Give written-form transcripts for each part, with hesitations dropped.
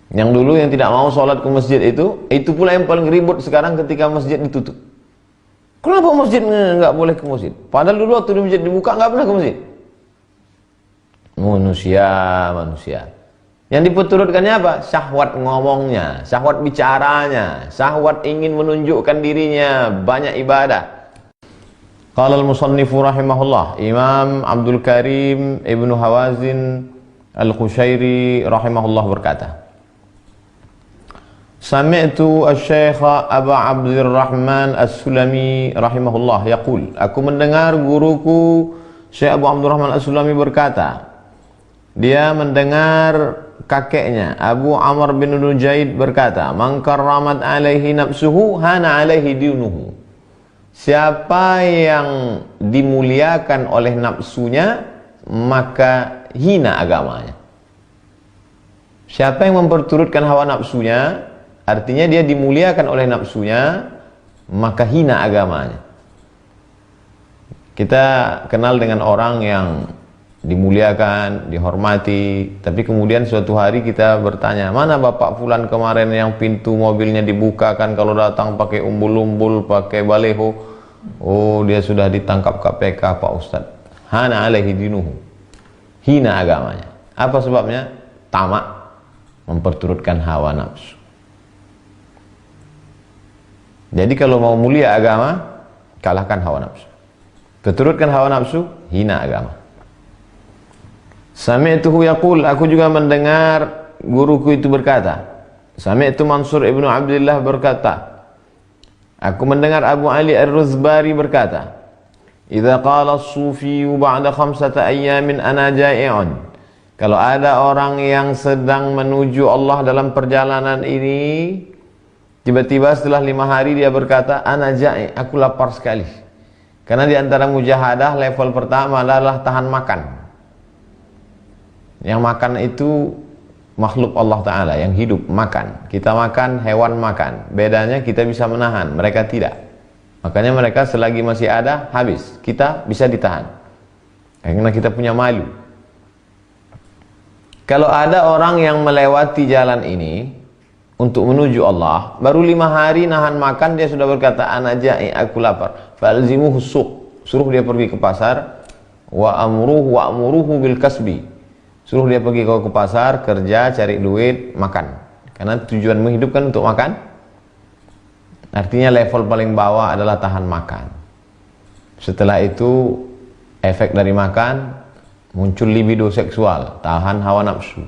Yang dulu yang tidak mau sholat ke masjid itu pula yang paling ribut sekarang ketika masjid ditutup. Kenapa masjid nggak boleh ke masjid? Padahal dulu waktu di masjid dibuka nggak pernah ke masjid. Manusia. Yang diperturutkannya apa? Syahwat ngomongnya, syahwat bicaranya, syahwat ingin menunjukkan dirinya, banyak ibadah. Qala al-musannifu rahimahullah, Imam Abdul Karim Ibnu Hawazin Al-Qushairi rahimahullah berkata, Sami'tu asy-Syaikh Abu Abdurrahman As-Sulami rahimahullah yaqul, aku mendengar guruku Syekh Abu Abdurrahman As-Sulami berkata, dia mendengar kakeknya Abu Amr bin Nujaid berkata, man karramat alaihi nafsuhu hana alaihi dinuhu. Siapa yang dimuliakan oleh nafsunya, maka hina agamanya. Siapa yang memperturutkan hawa nafsunya, artinya dia dimuliakan oleh nafsunya, maka hina agamanya. Kita kenal dengan orang yang dimuliakan, dihormati, tapi kemudian suatu hari kita bertanya, mana Bapak Fulan kemarin yang pintu mobilnya dibukakan kalau datang pakai umbul-umbul, pakai baleho? Oh, dia sudah ditangkap KPK Pak Ustadz. Hana alaihi dinuhu, hina agamanya. Apa sebabnya? Tamak, memperturutkan hawa nafsu. Jadi kalau mau mulia agama, kalahkan hawa nafsu. Keturutkan hawa nafsu, hina agama. Sami'tuhu yaqul, aku juga mendengar guruku itu berkata. Sami'tu Mansur ibnu Abdullah berkata, aku mendengar Abu Ali Ar-Ruzbari berkata, idza qala as-sufiyyu ba'da 5 ayyamin ana ja'i'un. Kalau ada orang yang sedang menuju Allah dalam perjalanan ini, tiba-tiba setelah 5 hari dia berkata, ana ja'i', aku lapar sekali. Karena di antara mujahadah level pertama adalah tahan makan. Yang makan itu makhluk Allah Ta'ala yang hidup, makan. Kita makan, hewan makan. Bedanya kita bisa menahan, mereka tidak. Makanya mereka selagi masih ada, habis. Kita bisa ditahan karena kita punya malu. Kalau ada orang yang melewati jalan ini untuk menuju Allah, baru 5 hari nahan makan, dia sudah berkata, ana ja'i, aku lapar. Falzimuhu suq, suruh dia pergi ke pasar. Wa'muruhu bil kasbi, suruh dia pergi ke pasar, kerja, cari duit, makan. Karena tujuan hidup kan untuk makan. Artinya level paling bawah adalah tahan makan. Setelah itu, efek dari makan, muncul libido seksual, tahan hawa nafsu.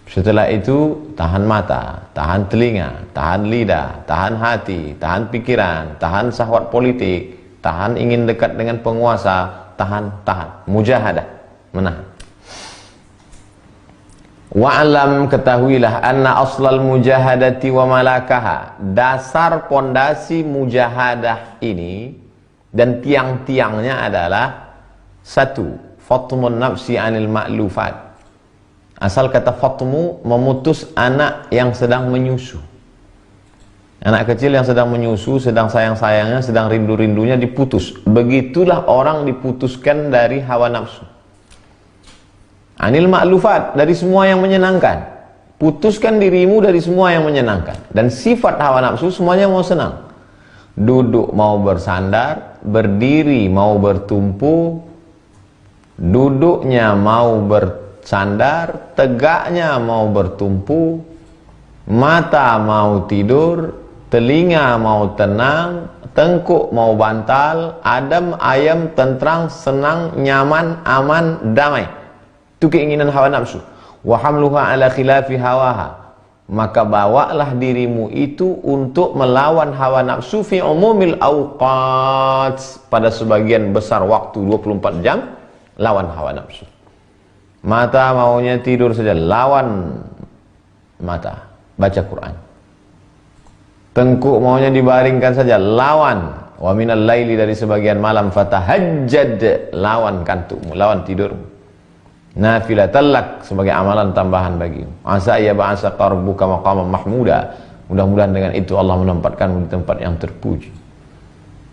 Setelah itu, tahan mata, tahan telinga, tahan lidah, tahan hati, tahan pikiran, tahan syahwat politik, tahan ingin dekat dengan penguasa, tahan. Mujahadah, menahan. Wa'alam, ketahuilah, anna aslal mujahadati wa malakaha, dasar pondasi mujahadah ini dan tiang-tiangnya adalah 1. Fatmun nafsi anil ma'lufat. Asal kata fatmu, memutus anak yang sedang menyusu. Anak kecil yang sedang menyusu, sedang sayang-sayangnya, sedang rindu-rindunya, diputus. Begitulah orang diputuskan dari hawa nafsu. Anil ma'lufat, dari semua yang menyenangkan. Putuskan dirimu dari semua yang menyenangkan. Dan sifat hawa nafsu semuanya mau senang. Duduk mau bersandar, berdiri mau bertumpu, duduknya mau bersandar, tegaknya mau bertumpu, mata mau tidur, telinga mau tenang, tengkuk mau bantal, adem, ayem, tentrang, senang, nyaman, aman, damai. Itu keinginan hawa nafsu. Wa hamluha ala khilafi hawaha, maka bawalah dirimu itu untuk melawan hawa nafsu fi umumil awqat, pada sebagian besar waktu 24 jam lawan hawa nafsu. Mata maunya tidur saja, lawan mata, baca Quran. Tengkuk maunya dibaringkan saja, lawan. Wa minal laili, dari sebagian malam, fatahajjad, lawan kantukmu, lawan tidurmu. Nafilatallak, sebagai amalan tambahan bagimu. Asa ya ba'asa qarbuka maqaman mahmuda, mudah-mudahan dengan itu Allah menempatkanmu di tempat yang terpuji.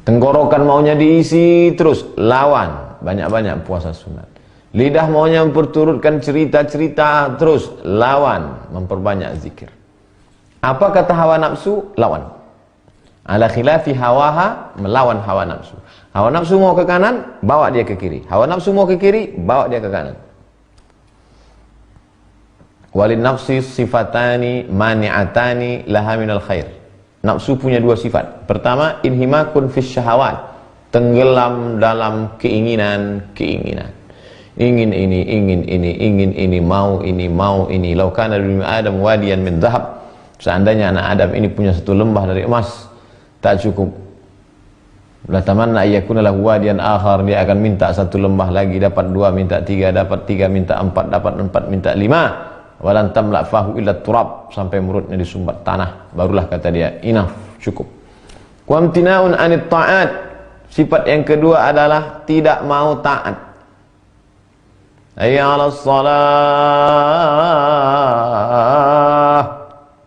Tenggorokan maunya diisi terus, lawan, banyak-banyak puasa sunat. Lidah maunya memperturutkan cerita-cerita terus, lawan, memperbanyak zikir. Apa kata hawa nafsu? Lawan. Ala khilafi hawaha, melawan hawa nafsu. Hawa nafsu mau ke kanan, bawa dia ke kiri. Hawa nafsu mau ke kiri, bawa dia ke kanan. Walin nafsi sifatani mani'atani laha minal khair. Nafsu punya dua sifat. Pertama, inhimakun fis syahawat, tenggelam dalam keinginan. Ingin ini, mau ini. Lau kana li Adam wadiyan min dhahab. Seandainya anak Adam ini punya satu lembah dari emas, tak cukup. La tamanna ayyakuna lahu wadiyan akhar, dia akan minta satu lembah lagi, dapat dua, minta tiga, dapat tiga, minta empat, dapat empat, minta lima. Walan tamla fahu illa turab, sampai mulutnya disumbat tanah, barulah kata dia enough, cukup. Wamtinaun anit ta'at, sifat yang kedua adalah tidak mau taat. Hayya 'alas shalah,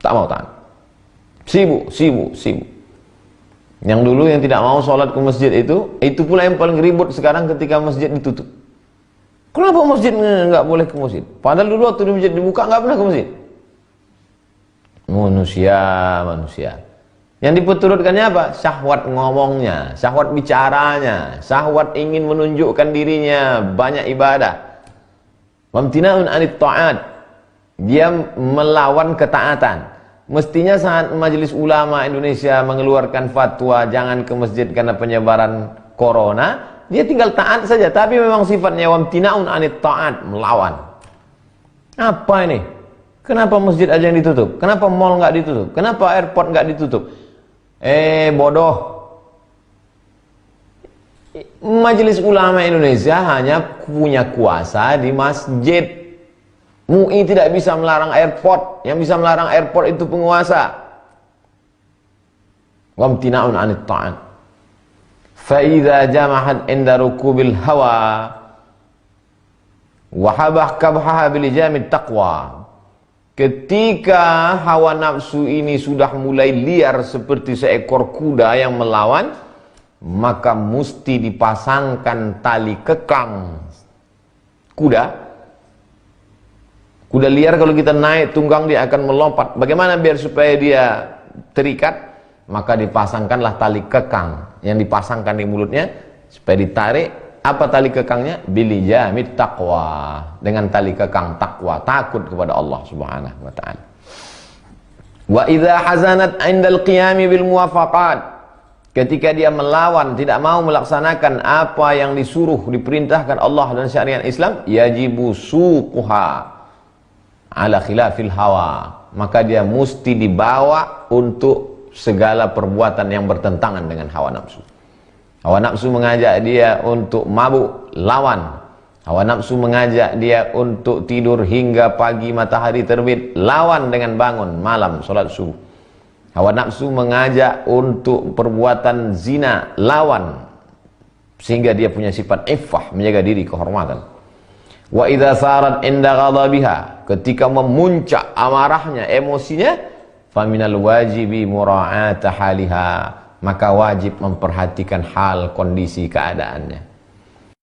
tak mau taat. Sibuk. Yang dulu yang tidak mau sholat ke masjid itu pula yang paling ribut sekarang ketika masjid ditutup. Kenapa masjid nggak boleh ke masjid? Padahal dulu waktu di masjid dibuka nggak pernah ke masjid. Manusia. Yang diperturutkannya apa? Syahwat ngomongnya, syahwat bicaranya, syahwat ingin menunjukkan dirinya, banyak ibadah. Wamtina'un anit ta'at, dia melawan ketaatan. Mestinya saat Majelis Ulama Indonesia mengeluarkan fatwa jangan ke masjid karena penyebaran corona, dia tinggal taat saja, tapi memang sifatnya wamtina'un anit ta'at, melawan. Apa ini? Kenapa masjid aja yang ditutup? Kenapa mall nggak ditutup? Kenapa airport nggak ditutup? Bodoh. Majelis Ulama Indonesia hanya punya kuasa di masjid. MUI tidak bisa melarang airport. Yang bisa melarang airport itu penguasa. Wamtina'un anit ta'at. فَإِذَا جَمَحَتْ عِنْدَ رُكُوبِ الْهَوَى وَحَبَحْ كَبْحَهَا بِلِجَامِ التَّقْوَى. Ketika hawa nafsu ini sudah mulai liar seperti seekor kuda yang melawan, maka mesti dipasangkan tali kekang. Kuda liar kalau kita naik tunggang dia akan melompat. Bagaimana biar supaya dia terikat? Maka dipasangkanlah tali kekang yang dipasangkan di mulutnya supaya ditarik. Apa tali kekangnya? Bilijamit taqwa, dengan tali kekang takwa, takut kepada Allah Subhanahu wa taala. Wa idza hazanat 'indal qiyami bil muwafaqat, ketika dia melawan, tidak mau melaksanakan apa yang disuruh, diperintahkan Allah dan syariat Islam, yajibu suquha ala khilafil hawa, maka dia mesti dibawa untuk segala perbuatan yang bertentangan dengan hawa nafsu. Hawa nafsu mengajak dia untuk mabuk, lawan. Hawa nafsu mengajak dia untuk tidur hingga pagi matahari terbit, lawan dengan bangun malam salat subuh. Hawa nafsu mengajak untuk perbuatan zina, lawan, sehingga dia punya sifat iffah, menjaga diri, kehormatan. Wa idza sarat inda ghadabiha, ketika memuncak amarahnya, emosinya, faminal wajibi mura'ata haliha, maka wajib memperhatikan hal, kondisi, keadaannya.